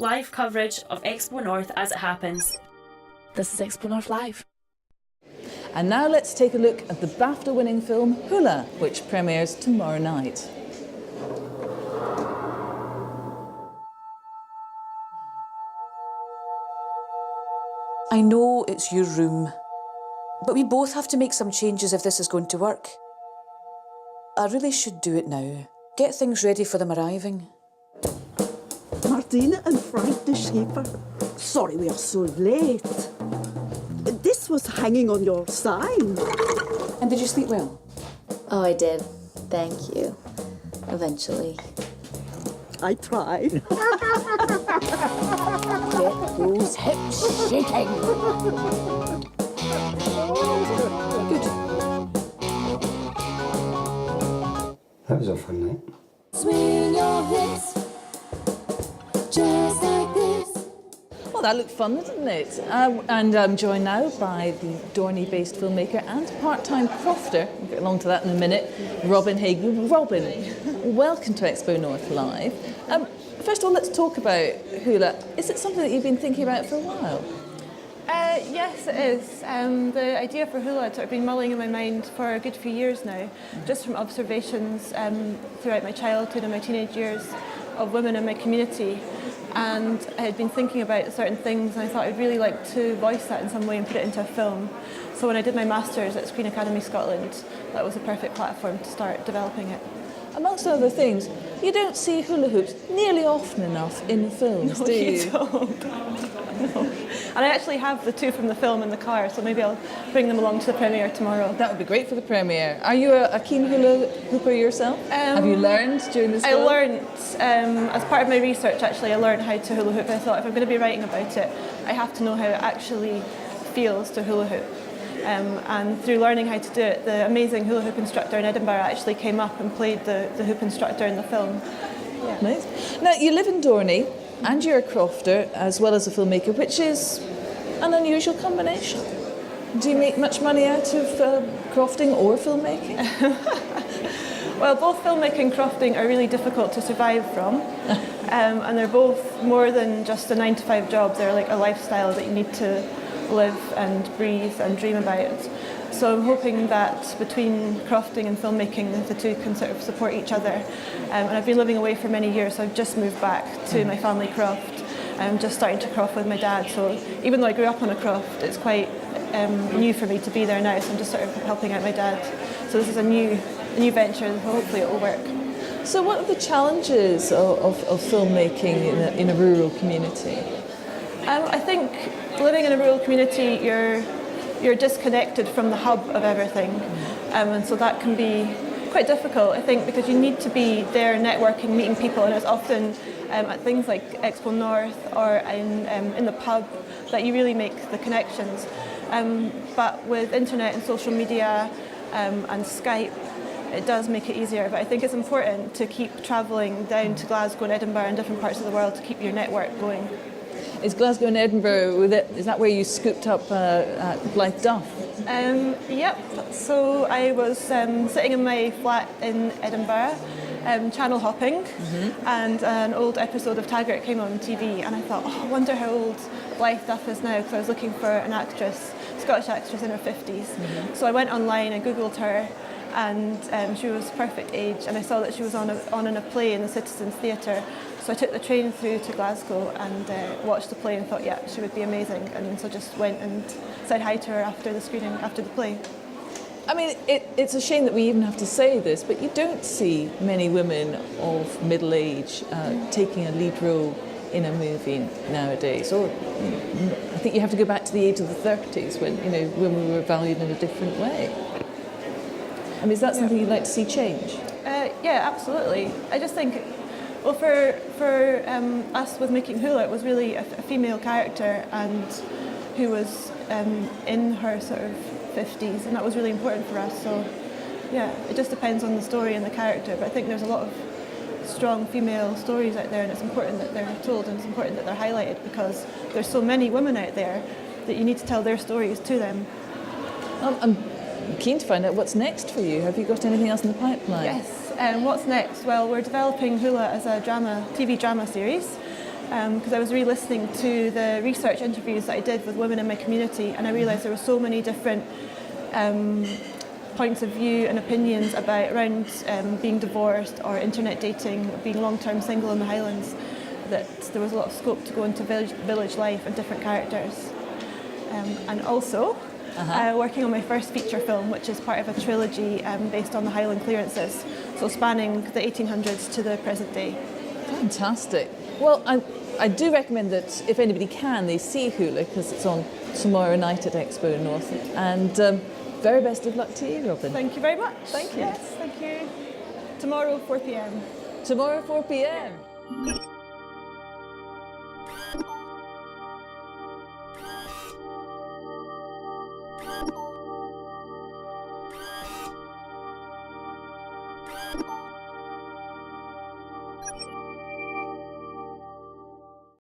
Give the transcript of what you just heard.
live coverage of Expo North as it happens. This is Expo North Live. And now let's take a look at the BAFTA-winning film Hula, which premieres tomorrow night. I know it's your room, but we both have to make some changes if this is going to work. I really should do it now. Get things ready for them arriving. Martina and Frank de Schaefer. Sorry we are so late. This was hanging on your sign. And did you sleep well? Oh, I did. Thank you. Eventually. I tried. Get those hips shaking. Good. That was a fun night. Swing your hips just like this. Well, that looked fun, didn't it? And I'm joined now by the Dorney-based filmmaker and part-time crofter, we'll get along to that in a minute, Robin Haig. Robin, welcome to Expo North Live. First of all, let's talk about hula. Is it something that you've been thinking about for a while? Yes, it is. The idea for hula had sort of been mulling in my mind for a good few years now, just from observations throughout my childhood and my teenage years of women in my community. And I had been thinking about certain things, and I thought I'd really like to voice that in some way and put it into a film. So when I did my Masters at Screen Academy Scotland, that was the perfect platform to start developing it. Amongst other things, you don't see hula hoops nearly often enough in films, No, do you? you don't. No. And I actually have the two from the film in the car, so maybe I'll bring them along to the premiere tomorrow. That would be great for the premiere. Are you a keen hula hooper yourself? Have you learned during this film? I learned, as part of my research actually, I learned how to hula hoop. I thought if I'm going to be writing about it, I have to know how it actually feels to hula hoop. And through learning how to do it, the amazing hula hoop instructor in Edinburgh actually came up and played the hoop instructor in the film. Yeah. Nice. Now, you live in Dorney and you're a crofter as well as a filmmaker, which is an unusual combination. Do you make much money out of crofting or filmmaking? Well, both filmmaking and crofting are really difficult to survive from. And they're both more than just a 9-to-5 job. They're like a lifestyle that you need to live and breathe and dream about. So I'm hoping that between crofting and filmmaking, the two can sort of support each other. And I've been living away for many years, so I've just moved back to my family croft. I'm just starting to croft with my dad, so even though I grew up on a croft, it's quite new for me to be there now, so I'm just sort of helping out my dad. So this is a new venture, and hopefully it will work. So what are the challenges of filmmaking in a rural community? I think living in a rural community, you're disconnected from the hub of everything, and so that can be quite difficult, I think, because you need to be there networking, meeting people, and it's often at things like XpoNorth or in the pub that you really make the connections. But with internet and social media and Skype, it does make it easier. But I think it's important to keep travelling down to Glasgow and Edinburgh and different parts of the world to keep your network going. Is Glasgow and Edinburgh, is that where you scooped up Blythe Duff? Yep, so I was sitting in my flat in Edinburgh, channel hopping, and an old episode of Taggart came on TV, and I thought, oh, I wonder how old Blythe Duff is now, because I was looking for an actress, Scottish actress in her 50s. So I went online and Googled her, and she was perfect age, and I saw that she was on in a play in the Citizens Theatre. So I took the train through to Glasgow and watched the play and thought, yeah, she would be amazing. And so just went and said hi to her after the screening, after the play. I mean, it's a shame that we even have to say this, but you don't see many women of middle age taking a lead role in a movie nowadays. Or I think you have to go back to the age of the 30s when when we were valued in a different way. I mean, is that something you'd like to see change? Yeah, absolutely. I just think, well, for us with making hula, it was really a female character and who was in her sort of 50s, and that was really important for us. So, yeah, it just depends on the story and the character, but I think there's a lot of strong female stories out there, and it's important that they're told, and it's important that they're highlighted, because there's so many women out there that you need to tell their stories to them. I'm keen to find out what's next for you. Have you got anything else in the pipeline? Yes. What's next? Well, we're developing hula as a TV drama series. because I was re-listening to the research interviews that I did with women in my community, and I realised there were so many different points of view and opinions around being divorced or internet dating, being long-term single in the Highlands, that there was a lot of scope to go into village life and different characters. And also, working on my first feature film, which is part of a trilogy based on the Highland clearances, so spanning the 1800s to the present day. Fantastic. Well, I do recommend that if anybody can, they see Hula, because it's on tomorrow night at XpoNorth. And very best of luck to you, Robin. Thank you very much. Thank you. Yes, thank you. Tomorrow, 4 p.m. Tomorrow, 4 p.m.